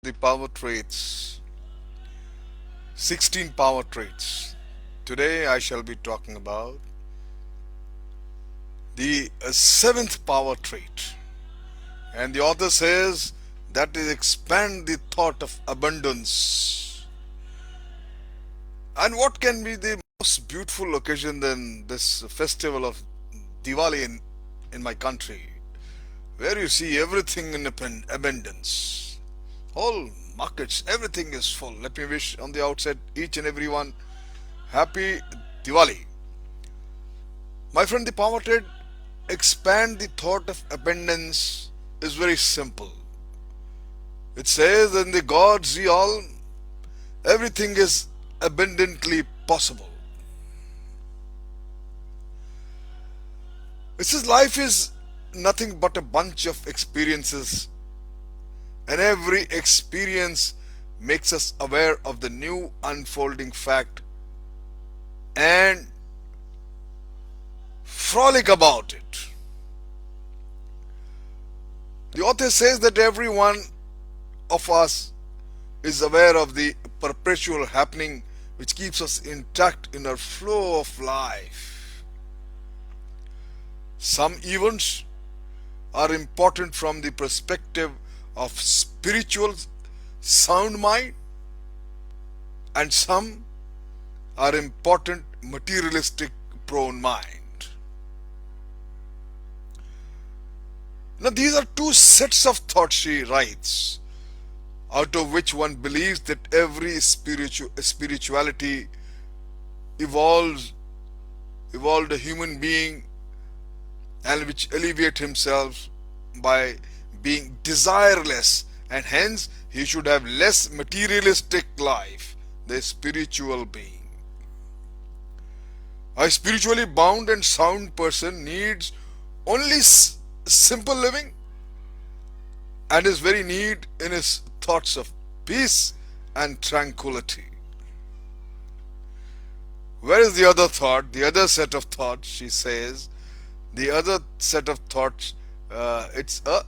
the power traits, 16 power traits. Today I shall be talking about the seventh power trait. And the author says that is expand the thought of abundance. And what can be the most beautiful occasion than this festival of Diwali in my country, where you see everything in abundance. Whole markets, everything is full. Let me wish on the outset each and everyone happy Diwali. My friend, the power trade expand the thought of abundance is very simple. It says in the God's realm, everything is abundantly possible. It says life is nothing but a bunch of experiences, and every experience makes us aware of the new unfolding fact and frolic about it. The author says that every one of us is aware of the perpetual happening which keeps us intact in our flow of life. Some events are important from the perspective of spiritual sound mind, and some are important materialistic prone mind. Now these are two sets of thoughts, she writes, out of which one believes that every spirituality evolved a human being, and which elevate himself by being desireless, and hence he should have less materialistic life, the spiritual being. A spiritually bound and sound person needs only simple living and is very neat in his thoughts of peace and tranquility. Where is the other thought, the other set of thoughts? She says the other set of thoughts, it's a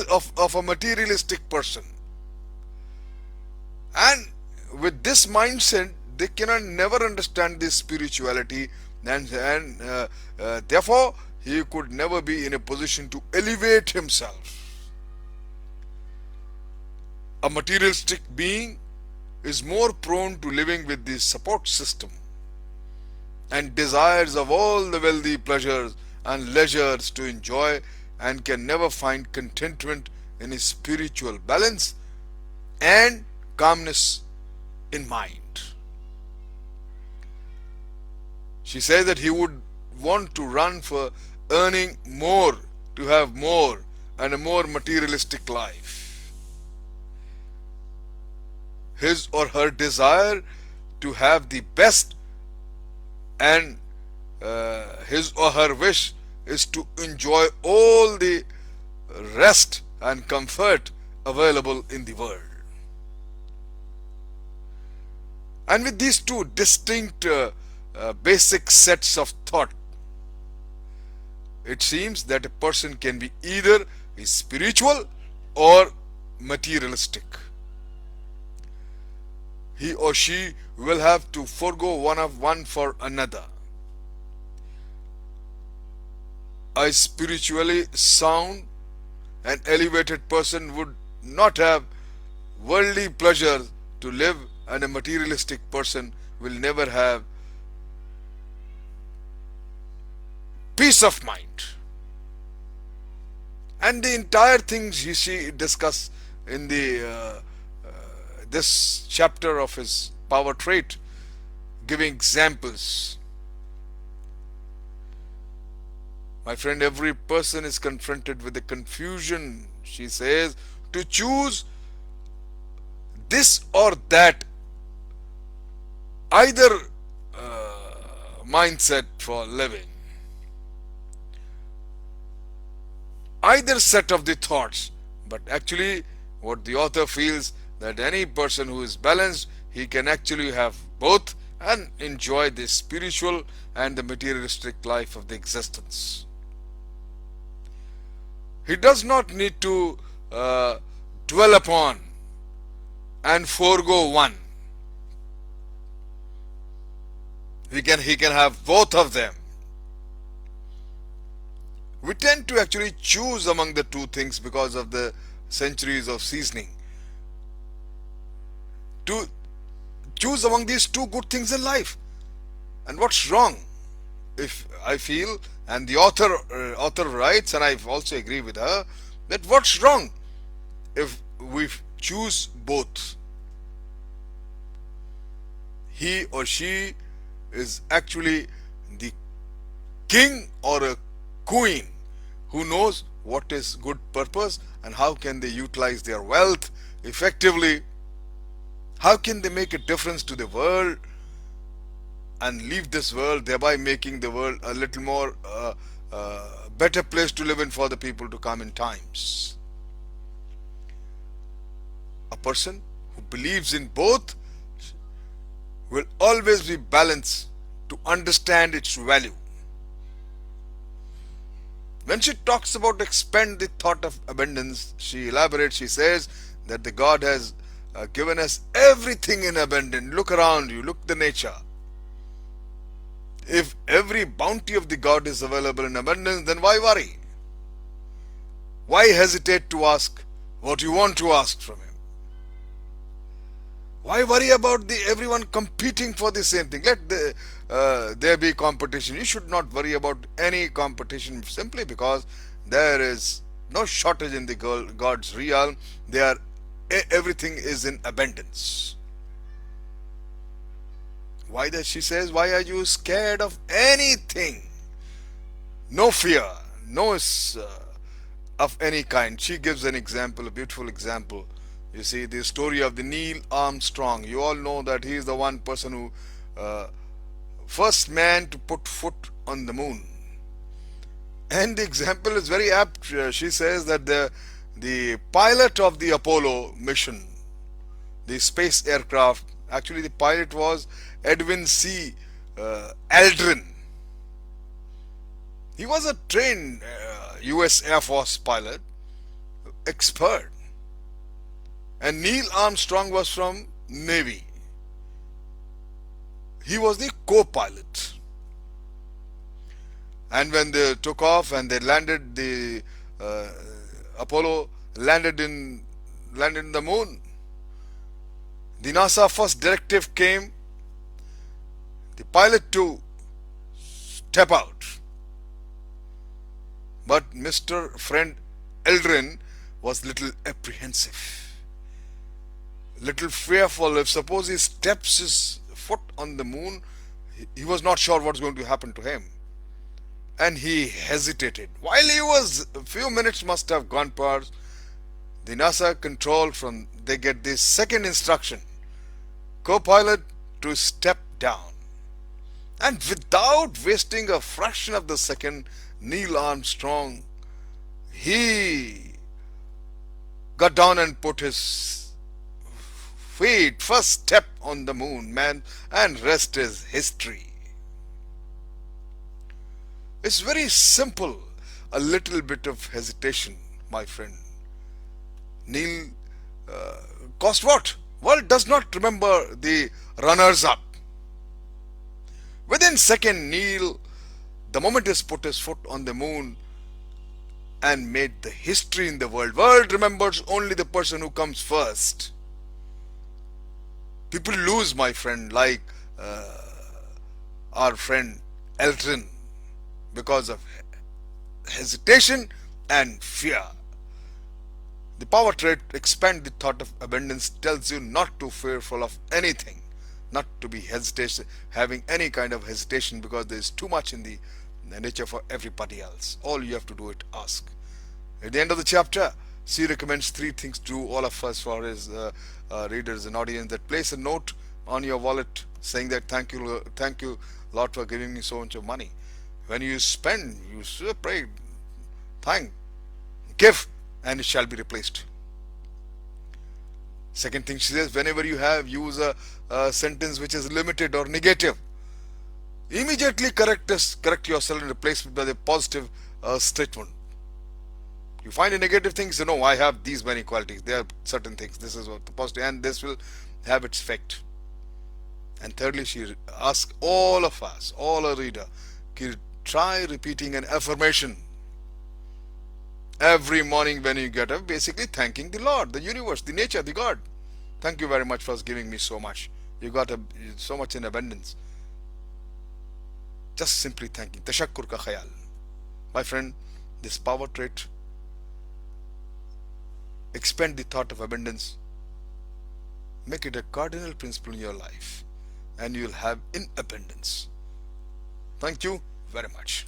of a materialistic person, and with this mindset they cannot never understand this spirituality, and therefore he could never be in a position to elevate himself. A materialistic being is more prone to living with the support system and desires of all the wealthy pleasures and leisures to enjoy, and can never find contentment in his spiritual balance and calmness in mind. She says that he would want to run for earning more, to have more, and a more materialistic life. His or her desire to have the best, and his or her wish is to enjoy all the rest and comfort available in the world. And with these two distinct basic sets of thought, it seems that a person can be either spiritual or materialistic. He or she will have to forego one for another. A spiritually sound and elevated person would not have worldly pleasure to live, and a materialistic person will never have peace of mind. And the entire things she discussed in the this chapter of his power trait, giving examples. My friend, every person is confronted with the confusion, she says, to choose this or that, either mindset for living, either set of the thoughts. But actually what the author feels, that any person who is balanced, he can actually have both and enjoy the spiritual and the materialistic life of the existence. He does not need to dwell upon and forego one. He can have both of them. We tend to actually choose among the two things because of the centuries of seasoning. To choose among these two good things in life. And what's wrong? If I feel, and the author writes, and I also agree with her, that what's wrong if we choose both? He or she is actually the king or a queen who knows what is good purpose and how can they utilize their wealth effectively, how can they make a difference to the world and leave this world, thereby making the world a little more better place to live in for the people to come in times. A person who believes in both will always be balanced to understand its value. When she talks about expand the thought of abundance, she elaborates, she says that the God has given us everything in abundance. Look around you, look the nature. If every bounty of the God is available in abundance, then why worry? Why hesitate to ask what you want to ask from Him? Why worry about everyone competing for the same thing? Let there be competition. You should not worry about any competition simply because there is no shortage in the God's realm. Everything is in abundance. Why does she says, why are you scared of anything? No fear, no of any kind. She gives an example, a beautiful example. You see, the story of the Neil Armstrong. You all know that he is the one person who first man to put foot on the moon. And the example is very apt. She says that the pilot of the Apollo mission, the space aircraft, actually the pilot was Edwin C. Aldrin. He was a trained US Air Force pilot, expert. And Neil Armstrong was from Navy. He was the co-pilot. And when they took off and they landed, the Apollo landed in the moon, the NASA first directive came, the pilot to step out. But Mr. Friend Aldrin was little apprehensive, little fearful. If suppose he steps his foot on the moon, he was not sure what's going to happen to him. And he hesitated. While he was, a few minutes must have gone past, the NASA control they get this second instruction, co-pilot to step down. And without wasting a fraction of the second, Neil Armstrong, he got down and put his feet, first step on the moon, man, and rest is history. It's very simple. A little bit of hesitation, my friend. Neil cost what? World does not remember the runners-up. Within second, Neil, the moment he put his foot on the moon and made the history in the world. World remembers only the person who comes first. People lose, my friend, like our friend Elton, because of hesitation and fear. The power trait expand the thought of abundance tells you not to fearful of anything, not to be having any kind of hesitation because there is too much in the nature for everybody else. All you have to do is ask. At the end of the chapter, she recommends 3 things to all of us for his readers and audience: that place a note on your wallet saying that thank you Lord for giving me so much of money. When you spend, you pray, thank, give, and it shall be replaced. Second thing she says, whenever you use a sentence which is limited or negative, immediately correct yourself and replace it by a positive statement. You find a negative things, no, I have these many qualities. There are certain things. This is what the positive, and this will have its effect. And thirdly, she asks all of us, all a reader, try repeating an affirmation every morning when you get up, basically thanking the Lord, the universe, the nature, the God. Thank you very much for giving me so much. You got so much in abundance. Just simply thanking. Tashakkur ka khayal. My friend, this power trait, expand the thought of abundance, make it a cardinal principle in your life, and you'll have in abundance. Thank you very much.